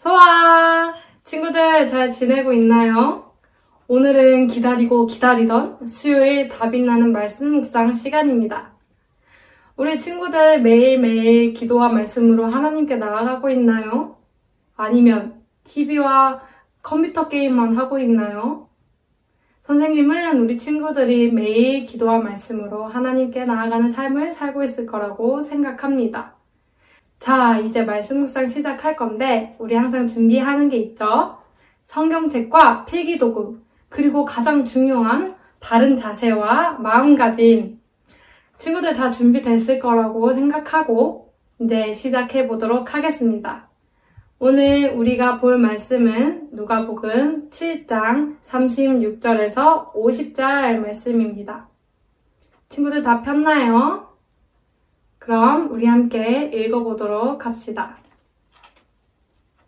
소아! 친구들 잘 지내고 있나요? 오늘은 기다리고 기다리던 수요일 답이 나는 말씀 묵상 시간입니다. 우리 친구들 매일매일 기도와 말씀으로 하나님께 나아가고 있나요? 아니면 TV와 컴퓨터 게임만 하고 있나요? 선생님은 우리 친구들이 매일 기도와 말씀으로 하나님께 나아가는 삶을 살고 있을 거라고 생각합니다. 자, 이제 말씀 묵상 시작할 건데 우리 항상 준비하는 게 있죠? 성경책과 필기도구, 그리고 가장 중요한 바른 자세와 마음가짐. 친구들 다 준비됐을 거라고 생각하고 이제 시작해 보도록 하겠습니다. 오늘 우리가 볼 말씀은 누가복음 7장 36절에서 50절 말씀입니다. 친구들 다 폈나요? 그럼 우리 함께 읽어보도록 합시다.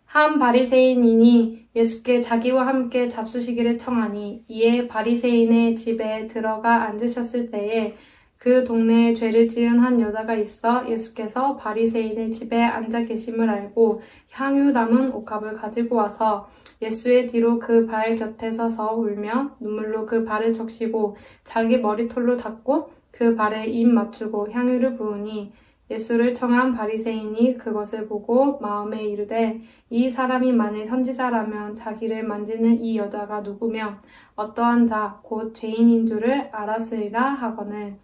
한 바리새인인이 예수께 자기와 함께 잡수시기를 청하니 이에 바리새인의 집에 들어가 앉으셨을 때에 그 동네에 죄를 지은 한 여자가 있어 예수께서 바리새인의 집에 앉아 계심을 알고 향유 담은 옥합을 가지고 와서 예수의 뒤로 그 발 곁에 서서 울며 눈물로 그 발을 적시고 자기 머리털로 닦고 그 발에 입 맞추고 향유를 부으니 예수를 청한 바리새인이 그것을 보고 마음에 이르되 이 사람이 만일 선지자라면 자기를 만지는 이 여자가 누구며 어떠한 자 곧 죄인인 줄을 알았으리라 하거늘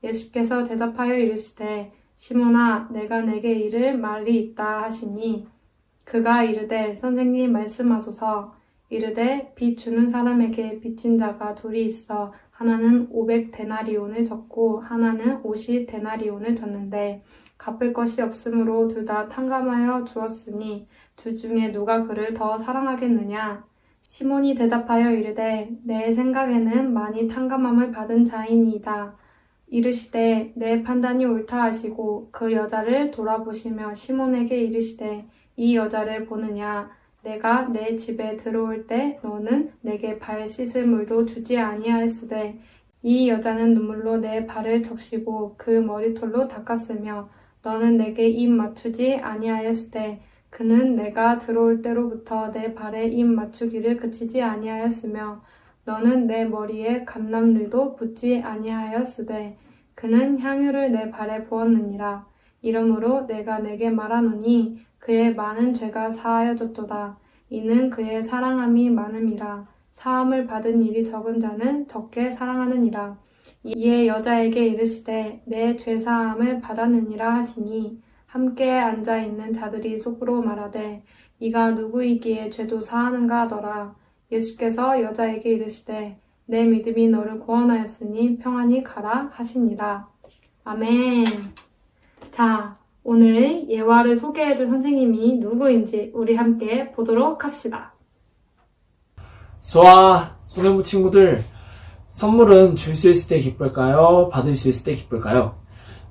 예수께서 대답하여 이르시되 시몬아 내가 내게 이를 말이 있다 하시니 그가 이르되 선생님 말씀하소서. 이르되 빚 주는 사람에게 빚진 자가 둘이 있어 하나는 500데나리온을 졌고 하나는 50데나리온을 졌는데 갚을 것이 없으므로 둘 다 탕감하여 주었으니 둘 중에 누가 그를 더 사랑하겠느냐. 시몬이 대답하여 이르되 내 생각에는 많이 탕감함을 받은 자이니이다. 이르시되 내 판단이 옳다 하시고 그 여자를 돌아보시며 시몬에게 이르시되 이 여자를 보느냐. 내가 내 집에 들어올 때 너는 내게 발 씻을 물도 주지 아니하였으되 이 여자는 눈물로 내 발을 적시고 그 머리털로 닦았으며 너는 내게 입 맞추지 아니하였으되 그는 내가 들어올 때로부터 내 발에 입 맞추기를 그치지 아니하였으며 너는 내 머리에 감람류도 붓지 아니하였으되 그는 향유를 내 발에 부었느니라. 이러므로 내가 내게 말하노니 그의 많은 죄가 사하여졌도다. 이는 그의 사랑함이 많음이라. 사함을 받은 일이 적은 자는 적게 사랑하느니라. 이에 여자에게 이르시되 내 죄사함을 받았느니라 하시니 함께 앉아있는 자들이 속으로 말하되 이가 누구이기에 죄도 사하는가 하더라. 예수께서 여자에게 이르시되 내 믿음이 너를 구원하였으니 평안히 가라 하시니라. 아멘. 자, 오늘 예화를 소개해줄 선생님이 누구인지 우리 함께 보도록 합시다. 소년부 친구들, 선물은 줄 수 있을 때 기쁠까요? 받을 수 있을 때 기쁠까요?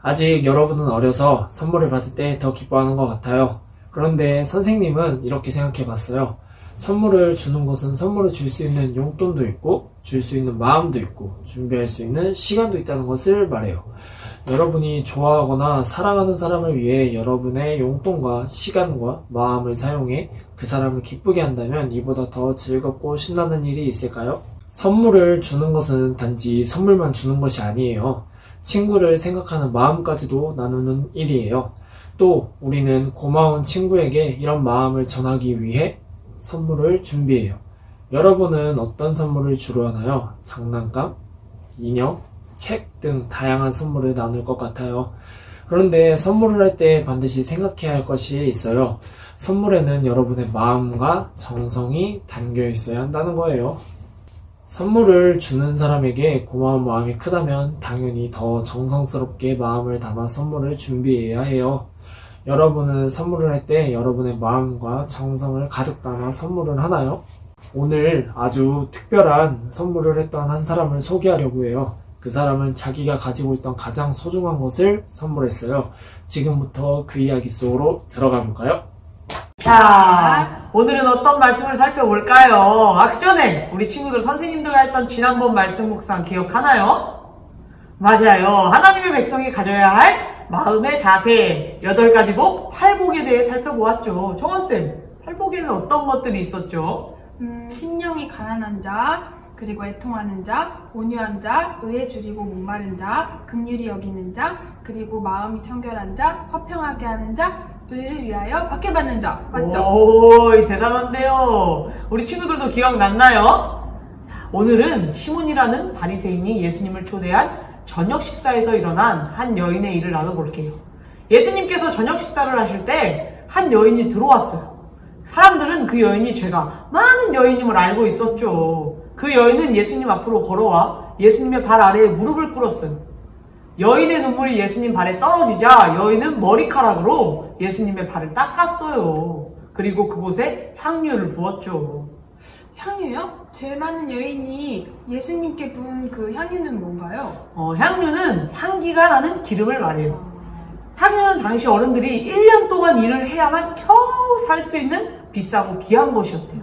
아직 여러분은 어려서 선물을 받을 때 더 기뻐하는 것 같아요. 그런데 선생님은 이렇게 생각해 봤어요. 선물을 주는 것은 선물을 줄 수 있는 용돈도 있고 줄 수 있는 마음도 있고 준비할 수 있는 시간도 있다는 것을 말해요. 여러분이 좋아하거나 사랑하는 사람을 위해 여러분의 용돈과 시간과 마음을 사용해 그 사람을 기쁘게 한다면 이보다 더 즐겁고 신나는 일이 있을까요? 선물을 주는 것은 단지 선물만 주는 것이 아니에요. 친구를 생각하는 마음까지도 나누는 일이에요. 또 우리는 고마운 친구에게 이런 마음을 전하기 위해 선물을 준비해요. 여러분은 어떤 선물을 주로 하나요? 장난감, 인형, 책 등 다양한 선물을 나눌 것 같아요. 그런데 선물을 할 때 반드시 생각해야 할 것이 있어요. 선물에는 여러분의 마음과 정성이 담겨 있어야 한다는 거예요. 선물을 주는 사람에게 고마운 마음이 크다면 당연히 더 정성스럽게 마음을 담아 선물을 준비해야 해요. 여러분은 선물을 할 때 여러분의 마음과 정성을 가득 담아 선물을 하나요? 오늘 아주 특별한 선물을 했던 한 사람을 소개하려고 해요. 그 사람은 자기가 가지고 있던 가장 소중한 것을 선물했어요. 지금부터 그 이야기 속으로 들어가 볼까요? 자, 오늘은 어떤 말씀을 살펴볼까요? 그 전에 우리 친구들 선생님들과 했던 지난번 말씀 묵상 기억하나요? 맞아요. 하나님의 백성이 가져야 할 마음의 자세 8가지 복, 8복에 대해 살펴보았죠. 정원쌤, 팔복에는 어떤 것들이 있었죠? 심령이 가난한 자, 그리고 애통하는 자, 온유한 자, 의에 줄이고 목마른 자, 긍휼히 여기는 자, 그리고 마음이 청결한 자, 화평하게 하는 자, 의를 위하여 박해받는 자. 맞죠? 오, 대단한데요. 우리 친구들도 기억났나요? 오늘은 시몬이라는 바리새인이 예수님을 초대한 저녁 식사에서 일어난 한 여인의 일을 나눠볼게요. 예수님께서 저녁 식사를 하실 때 한 여인이 들어왔어요. 사람들은 그 여인이 죄가 많은 여인임을 알고 있었죠. 그 여인은 예수님 앞으로 걸어와 예수님의 발 아래에 무릎을 꿇었어요. 여인의 눈물이 예수님 발에 떨어지자 여인은 머리카락으로 예수님의 발을 닦았어요. 그리고 그곳에 향유를 부었죠. 향유요? 죄 많은 여인이 예수님께 부은 그 향유는 뭔가요? 향유는 향기가 나는 기름을 말해요. 향유는 당시 어른들이 1년 동안 일을 해야만 겨우 살 수 있는 비싸고 귀한 것이었대요.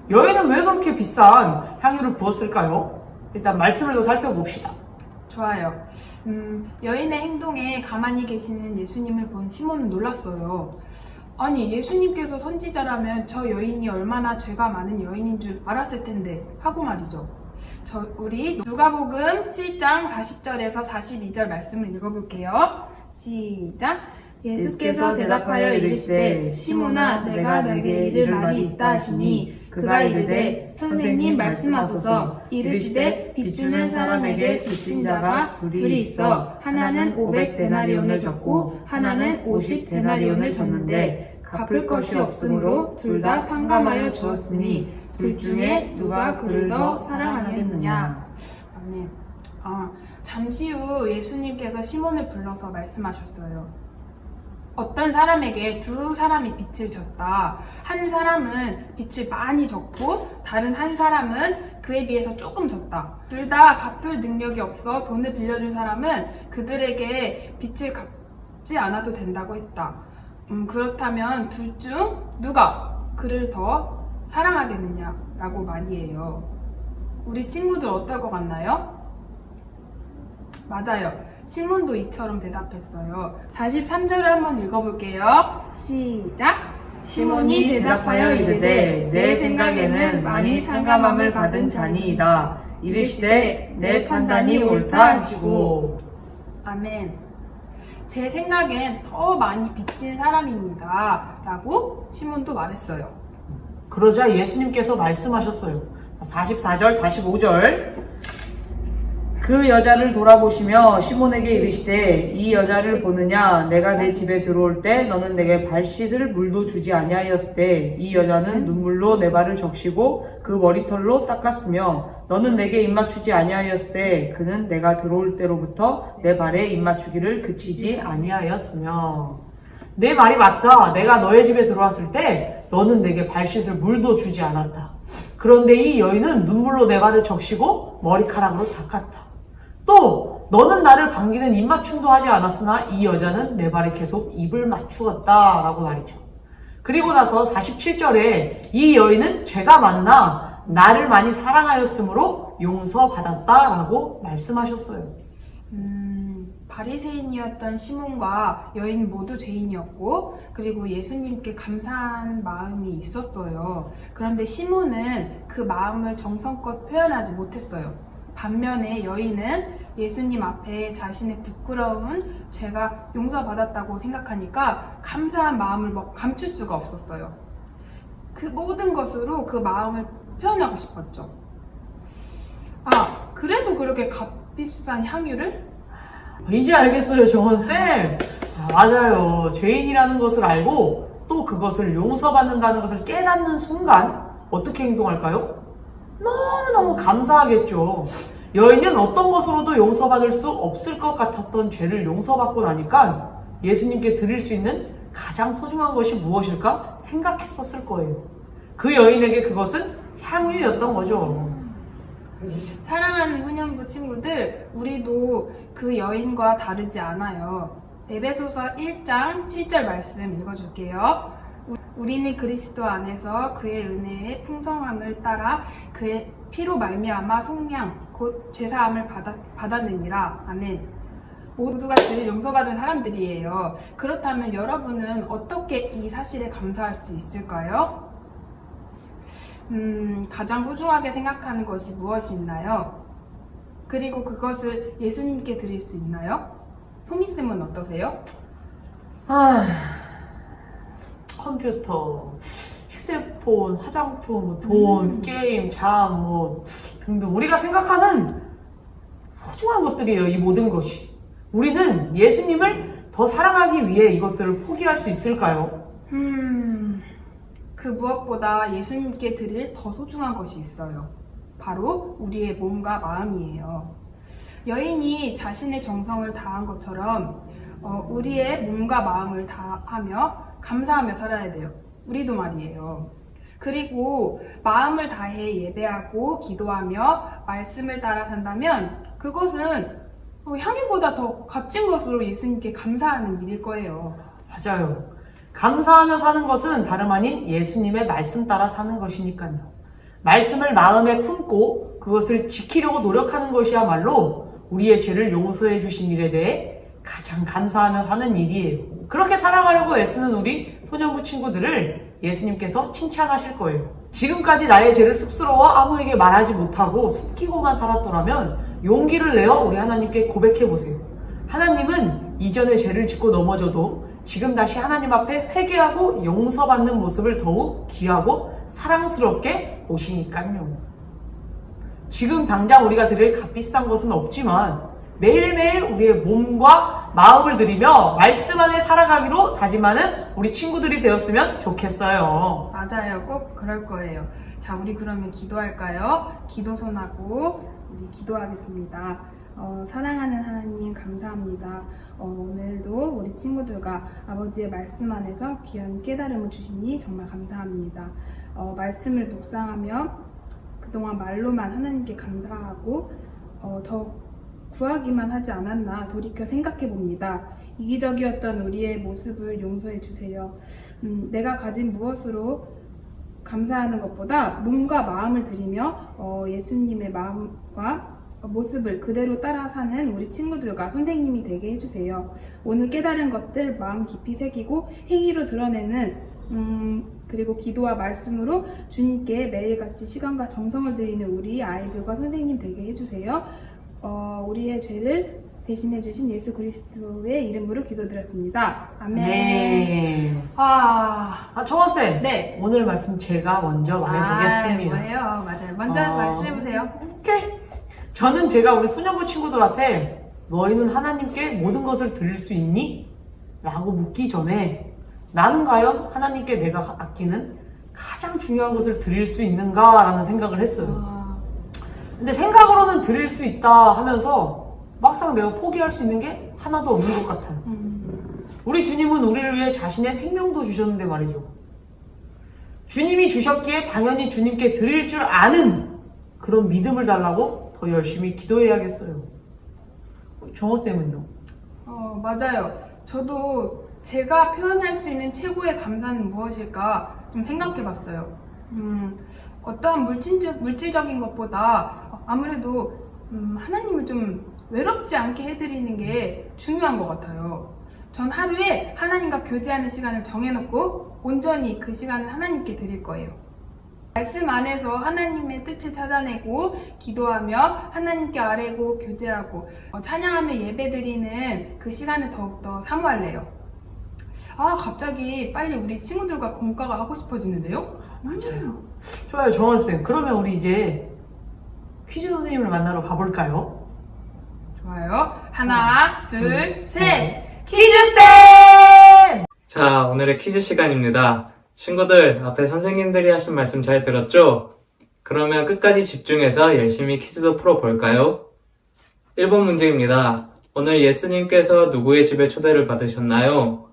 여인은 왜 그렇게 비싼 향유를 부었을까요? 일단 말씀을 더 살펴봅시다. 좋아요. 여인의 행동에 가만히 계시는 예수님을 본 시몬은 놀랐어요. 아니, 예수님께서 선지자라면 저 여인이 얼마나 죄가 많은 여인인 줄 알았을 텐데 하고 말이죠. 우리 누가복음 7장 40절에서 42절 말씀을 읽어볼게요. 시작. 예수께서 대답하여 이르시되 시몬아 내가 너에게 이를 말이 있다 하시니 그가 이르되 선생님 말씀하소서. 이르시되 빚 주는 사람에게 빚진 자가 둘이 있어 하나는 500데나리온을 졌고 하나는 50데나리온을 졌는데 갚을 것이 없으므로 둘 다 탕감하여 주었으니 둘 중에 누가 그를 더 사랑하겠느냐. 아멘. 잠시 후 예수님께서 시몬을 불러서 말씀하셨어요. 어떤 사람에게 두 사람이 빚을 졌다. 한 사람은 빚을 많이 졌고 다른 한 사람은 그에 비해서 조금 졌다. 둘 다 갚을 능력이 없어 돈을 빌려준 사람은 그들에게 빚을 갚지 않아도 된다고 했다. 그렇다면 둘 중 누가 그를 더 사랑하겠느냐라고 말이에요. 우리 친구들 어떨 것 같나요? 맞아요. 시몬도 이처럼 대답했어요. 43절을 한번 읽어볼게요. 시작! 시몬이 대답하여 이르되 내 생각에는 많이 탕감함을 받은 자니이다. 이르시되 내 판단이 옳다 하시고. 아멘. 제 생각엔 더 많이 빚진 사람입니다. 라고 시몬도 말했어요. 그러자 예수님께서 말씀하셨어요. 44절, 45절. 그 여자를 돌아보시며 시몬에게 이르시되 이 여자를 보느냐? 내가 내 집에 들어올 때 너는 내게 발 씻을 물도 주지 아니하였을 때 이 여자는 눈물로 내 발을 적시고 그 머리털로 닦았으며 너는 내게 입맞추지 아니하였을 때 그는 내가 들어올 때로부터 내 발에 입맞추기를 그치지 아니하였으며. 내 말이 맞다. 내가 너의 집에 들어왔을 때 너는 내게 발 씻을 물도 주지 않았다. 그런데 이 여인은 눈물로 내 발을 적시고 머리카락으로 닦았다. 또 너는 나를 반기는 입맞춤도 하지 않았으나 이 여자는 내 발에 계속 입을 맞추었다 라고 말이죠. 그리고 나서 47절에 이 여인은 죄가 많으나 나를 많이 사랑하였으므로 용서받았다 라고 말씀하셨어요. 바리새인이었던 시몬과 여인 모두 죄인이었고 그리고 예수님께 감사한 마음이 있었어요. 그런데 시몬은 그 마음을 정성껏 표현하지 못했어요. 반면에 여인은 예수님 앞에 자신의 부끄러운 죄가 용서받았다고 생각하니까 감사한 마음을 감출 수가 없었어요. 그 모든 것으로 그 마음을 표현하고 싶었죠. 그래서 그렇게 값비싼 향유를? 이제 알겠어요, 정원쌤. 맞아요. 죄인이라는 것을 알고 또 그것을 용서받는다는 것을 깨닫는 순간 어떻게 행동할까요? 너무너무 감사하겠죠. 여인은 어떤 것으로도 용서받을 수 없을 것 같았던 죄를 용서받고 나니까 예수님께 드릴 수 있는 가장 소중한 것이 무엇일까 생각했었을 거예요. 그 여인에게 그것은 향유였던 거죠. 사랑하는 후년부 친구들, 우리도 그 여인과 다르지 않아요. 에베소서 1장 7절 말씀 읽어줄게요. 우리는 그리스도 안에서 그의 은혜의 풍성함을 따라 그의 피로 말미암아 속량 곧 죄사함을 받았느니라. 아멘. 모두가 늘 용서받은 사람들이에요. 그렇다면 여러분은 어떻게 이 사실에 감사할 수 있을까요? 가장 소중하게 생각하는 것이 무엇이 있나요? 그리고 그것을 예수님께 드릴 수 있나요? 소미쌤은 어떠세요? 컴퓨터, 휴대폰, 화장품, 뭐 돈, 게임, 잠, 뭐 등등 우리가 생각하는 소중한 것들이에요. 이 모든 것이. 우리는 예수님을 더 사랑하기 위해 이것들을 포기할 수 있을까요? 그 무엇보다 예수님께 드릴 더 소중한 것이 있어요. 바로 우리의 몸과 마음이에요. 여인이 자신의 정성을 다한 것처럼 우리의 몸과 마음을 다하며 감사하며 살아야 돼요. 우리도 말이에요. 그리고 마음을 다해 예배하고 기도하며 말씀을 따라 산다면 그것은 향유보다 더 값진 것으로 예수님께 감사하는 일일 거예요. 맞아요. 감사하며 사는 것은 다름 아닌 예수님의 말씀 따라 사는 것이니까요. 말씀을 마음에 품고 그것을 지키려고 노력하는 것이야말로 우리의 죄를 용서해 주신 일에 대해 가장 감사하며 사는 일이에요. 그렇게 살아가려고 애쓰는 우리 소년부 친구들을 예수님께서 칭찬하실 거예요. 지금까지 나의 죄를 쑥스러워 아무에게 말하지 못하고 숨기고만 살았더라면 용기를 내어 우리 하나님께 고백해보세요. 하나님은 이전의 죄를 짓고 넘어져도 지금 다시 하나님 앞에 회개하고 용서받는 모습을 더욱 귀하고 사랑스럽게 보시니까요. 지금 당장 우리가 드릴 값비싼 것은 없지만 매일매일 우리의 몸과 마음을 들이며 말씀 안에 살아가기로 다짐하는 우리 친구들이 되었으면 좋겠어요. 맞아요. 꼭 그럴 거예요. 자, 우리 그러면 기도할까요? 기도손하고 우리 기도하겠습니다. 사랑하는 하나님 감사합니다. 오늘도 우리 친구들과 아버지의 말씀 안에서 귀한 깨달음을 주시니 정말 감사합니다. 말씀을 묵상하며 그동안 말로만 하나님께 감사하고 더 구하기만 하지 않았나 돌이켜 생각해 봅니다. 이기적이었던 우리의 모습을 용서해 주세요. 내가 가진 무엇으로 감사하는 것보다 몸과 마음을 들이며 예수님의 마음과 모습을 그대로 따라 사는 우리 친구들과 선생님이 되게 해주세요. 오늘 깨달은 것들 마음 깊이 새기고 행위로 드러내는 그리고 기도와 말씀으로 주님께 매일같이 시간과 정성을 들이는 우리 아이들과 선생님 되게 해주세요. 우리의 죄를 대신해 주신 예수 그리스도의 이름으로 기도드렸습니다. 아멘. 네. 정원쌤. 네. 오늘 말씀 제가 먼저 말해보겠습니다. 뭐예요? 맞아요. 먼저 말씀해보세요. 오케이. 저는 제가 우리 소년부 친구들한테 너희는 하나님께 모든 것을 드릴 수 있니? 라고 묻기 전에 나는 과연 하나님께 내가 아끼는 가장 중요한 것을 드릴 수 있는가? 라는 생각을 했어요. 근데 생각으로는 드릴 수 있다 하면서 막상 내가 포기할 수 있는 게 하나도 없는 것 같아요. 우리 주님은 우리를 위해 자신의 생명도 주셨는데 말이죠. 주님이 주셨기에 당연히 주님께 드릴 줄 아는 그런 믿음을 달라고 더 열심히 기도해야겠어요. 정호쌤은요? 맞아요. 저도 제가 표현할 수 있는 최고의 감사는 무엇일까 좀 생각해봤어요. 어떠한 물질적인 것보다 아무래도 하나님을 좀 외롭지 않게 해드리는 게 중요한 것 같아요. 전 하루에 하나님과 교제하는 시간을 정해놓고 온전히 그 시간을 하나님께 드릴 거예요. 말씀 안에서 하나님의 뜻을 찾아내고 기도하며 하나님께 아뢰고 교제하고 찬양하며 예배드리는 그 시간을 더욱더 사모할래요. 갑자기 빨리 우리 친구들과 공과가 하고 싶어지는데요? 맞아요. 좋아요, 정원쌤. 그러면 우리 이제 퀴즈 선생님을 만나러 가볼까요? 좋아요. 하나, 둘, 셋! 퀴즈쌤! 자, 오늘의 퀴즈 시간입니다. 친구들, 앞에 선생님들이 하신 말씀 잘 들었죠? 그러면 끝까지 집중해서 열심히 퀴즈도 풀어볼까요? 1번 문제입니다. 오늘 예수님께서 누구의 집에 초대를 받으셨나요?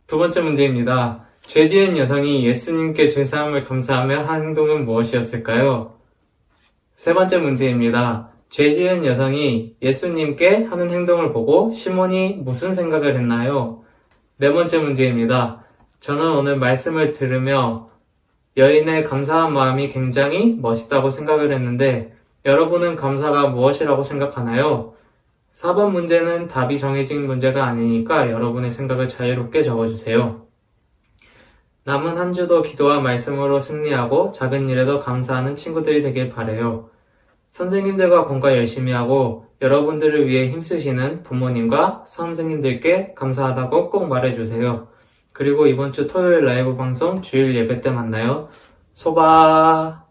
두 번째 문제입니다. 죄 지은 여성이 예수님께 죄사함을 감사하며 한 행동은 무엇이었을까요? 세 번째 문제입니다. 죄 지은 여성이 예수님께 하는 행동을 보고 시몬이 무슨 생각을 했나요? 네 번째 문제입니다. 저는 오늘 말씀을 들으며 여인의 감사한 마음이 굉장히 멋있다고 생각을 했는데 여러분은 감사가 무엇이라고 생각하나요? 4번 문제는 답이 정해진 문제가 아니니까 여러분의 생각을 자유롭게 적어주세요. 남은 한 주도 기도와 말씀으로 승리하고 작은 일에도 감사하는 친구들이 되길 바래요. 선생님들과 공과 열심히 하고 여러분들을 위해 힘쓰시는 부모님과 선생님들께 감사하다고 꼭 말해주세요. 그리고 이번 주 토요일 라이브 방송 주일 예배 때 만나요. 소바!